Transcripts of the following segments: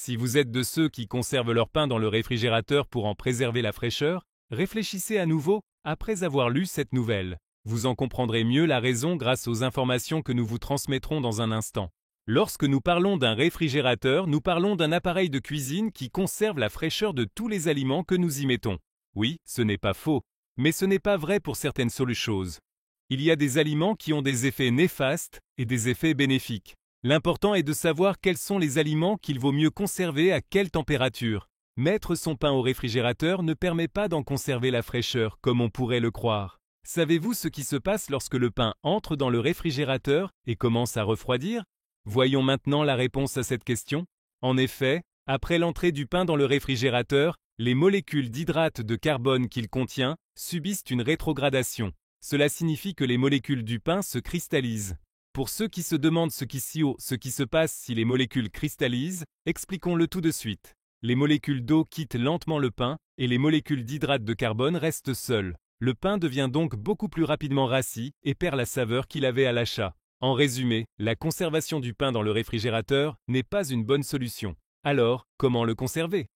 Si vous êtes de ceux qui conservent leur pain dans le réfrigérateur pour en préserver la fraîcheur, réfléchissez à nouveau après avoir lu cette nouvelle. Vous en comprendrez mieux la raison grâce aux informations que nous vous transmettrons dans un instant. Lorsque nous parlons d'un réfrigérateur, nous parlons d'un appareil de cuisine qui conserve la fraîcheur de tous les aliments que nous y mettons. Oui, ce n'est pas faux, mais ce n'est pas vrai pour certaines choses. Il y a des aliments qui ont des effets néfastes et des effets bénéfiques. L'important est de savoir quels sont les aliments qu'il vaut mieux conserver à quelle température. Mettre son pain au réfrigérateur ne permet pas d'en conserver la fraîcheur, comme on pourrait le croire. Savez-vous ce qui se passe lorsque le pain entre dans le réfrigérateur et commence à refroidir? Voyons maintenant la réponse à cette question. En effet, après l'entrée du pain dans le réfrigérateur, les molécules d'hydrate de carbone qu'il contient subissent une rétrogradation. Cela signifie que les molécules du pain se cristallisent. Pour ceux qui se demandent ce qui se passe si les molécules cristallisent, expliquons-le tout de suite. Les molécules d'eau quittent lentement le pain et les molécules d'hydrate de carbone restent seules. Le pain devient donc beaucoup plus rapidement rassis et perd la saveur qu'il avait à l'achat. En résumé, la conservation du pain dans le réfrigérateur n'est pas une bonne solution. Alors, comment le conserver?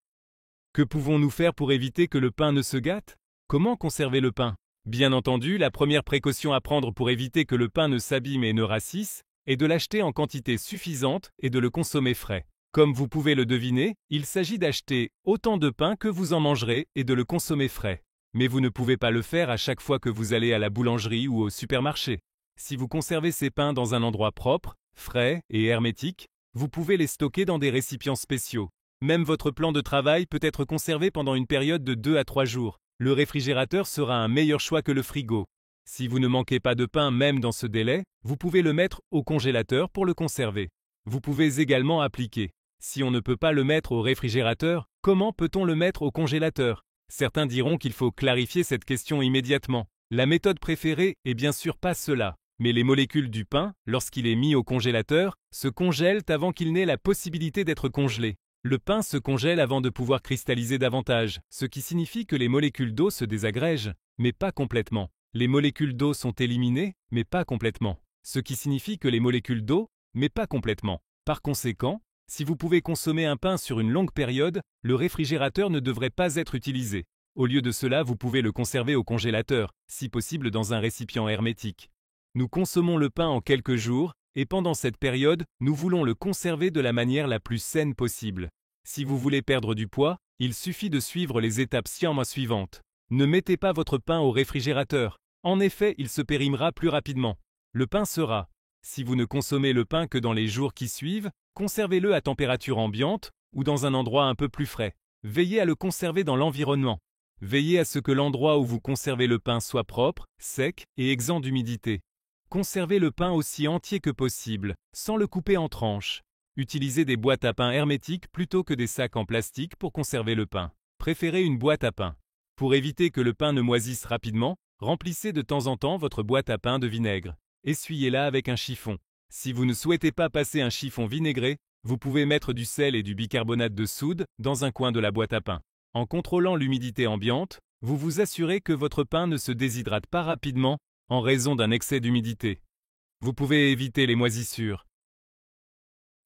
Que pouvons-nous faire pour éviter que le pain ne se gâte? Comment conserver le pain? Bien entendu, la première précaution à prendre pour éviter que le pain ne s'abîme et ne rassisse est de l'acheter en quantité suffisante et de le consommer frais. Comme vous pouvez le deviner, il s'agit d'acheter autant de pain que vous en mangerez et de le consommer frais. Mais vous ne pouvez pas le faire à chaque fois que vous allez à la boulangerie ou au supermarché. Si vous conservez ces pains dans un endroit propre, frais et hermétique, vous pouvez les stocker dans des récipients spéciaux. Même votre plan de travail peut être conservé pendant une période de 2 à 3 jours. Le réfrigérateur sera un meilleur choix que le frigo. Si vous ne manquez pas de pain même dans ce délai, vous pouvez le mettre au congélateur pour le conserver. Vous pouvez également appliquer. Si on ne peut pas le mettre au réfrigérateur, comment peut-on le mettre au congélateur? Certains diront qu'il faut clarifier cette question immédiatement. La méthode préférée est bien sûr pas cela. Mais les molécules du pain, lorsqu'il est mis au congélateur, se congèlent avant qu'il n'ait la possibilité d'être congelé. Le pain se congèle avant de pouvoir cristalliser davantage, ce qui signifie que les molécules d'eau se désagrègent, mais pas complètement. Les molécules d'eau sont éliminées, mais pas complètement. Ce qui signifie que les molécules d'eau, mais pas complètement. Par conséquent, si vous pouvez consommer un pain sur une longue période, le réfrigérateur ne devrait pas être utilisé. Au lieu de cela, vous pouvez le conserver au congélateur, si possible dans un récipient hermétique. Nous consommons le pain en quelques jours, et pendant cette période, nous voulons le conserver de la manière la plus saine possible. Si vous voulez perdre du poids, il suffit de suivre les étapes suivantes. Ne mettez pas votre pain au réfrigérateur. En effet, il se périmera plus rapidement. Le pain sera. Si vous ne consommez le pain que dans les jours qui suivent, conservez-le à température ambiante ou dans un endroit un peu plus frais. Veillez à le conserver dans l'environnement. Veillez à ce que l'endroit où vous conservez le pain soit propre, sec et exempt d'humidité. Conservez le pain aussi entier que possible, sans le couper en tranches. Utilisez des boîtes à pain hermétiques plutôt que des sacs en plastique pour conserver le pain. Préférez une boîte à pain. Pour éviter que le pain ne moisisse rapidement, remplissez de temps en temps votre boîte à pain de vinaigre. Essuyez-la avec un chiffon. Si vous ne souhaitez pas passer un chiffon vinaigré, vous pouvez mettre du sel et du bicarbonate de soude dans un coin de la boîte à pain. En contrôlant l'humidité ambiante, vous vous assurez que votre pain ne se déshydrate pas rapidement en raison d'un excès d'humidité. Vous pouvez éviter les moisissures.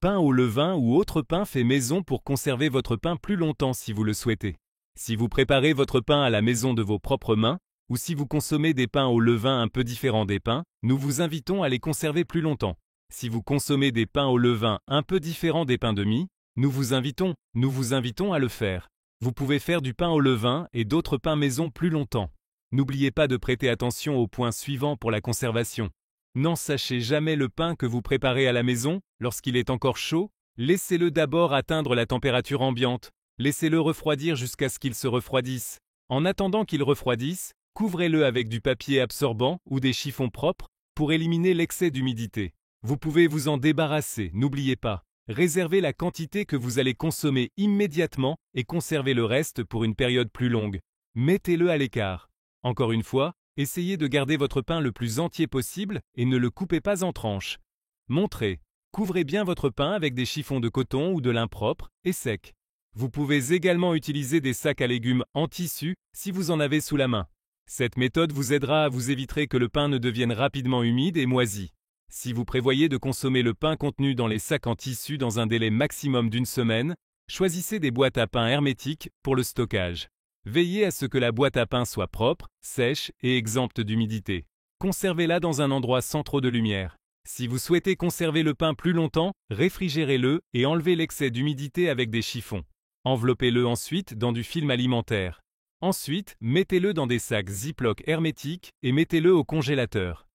Pain au levain ou autre pain fait maison pour conserver votre pain plus longtemps si vous le souhaitez. Si vous préparez votre pain à la maison de vos propres mains, ou si vous consommez des pains au levain un peu différents des pains, nous vous invitons à les conserver plus longtemps. Si vous consommez des pains au levain un peu différents des pains de mie, nous vous invitons à le faire. Vous pouvez faire du pain au levain et d'autres pains maison plus longtemps. N'oubliez pas de prêter attention au point suivant pour la conservation. N'ensachez jamais le pain que vous préparez à la maison lorsqu'il est encore chaud. Laissez-le d'abord atteindre la température ambiante. Laissez-le refroidir jusqu'à ce qu'il se refroidisse. En attendant qu'il refroidisse, couvrez-le avec du papier absorbant ou des chiffons propres pour éliminer l'excès d'humidité. Vous pouvez vous en débarrasser, n'oubliez pas. Réservez la quantité que vous allez consommer immédiatement et conservez le reste pour une période plus longue. Mettez-le à l'écart. Encore une fois, essayez de garder votre pain le plus entier possible et ne le coupez pas en tranches. Montrez. Couvrez bien votre pain avec des chiffons de coton ou de lin propre et sec. Vous pouvez également utiliser des sacs à légumes en tissu si vous en avez sous la main. Cette méthode vous aidera à vous éviter que le pain ne devienne rapidement humide et moisi. Si vous prévoyez de consommer le pain contenu dans les sacs en tissu dans un délai maximum d'une semaine, Choisissez des boîtes à pain hermétiques pour le stockage. Veillez à ce que la boîte à pain soit propre, sèche et exempte d'humidité. Conservez-la dans un endroit sans trop de lumière. Si vous souhaitez conserver le pain plus longtemps, réfrigérez-le et enlevez l'excès d'humidité avec des chiffons. Enveloppez-le ensuite dans du film alimentaire. Ensuite, mettez-le dans des sacs Ziploc hermétiques et mettez-le au congélateur.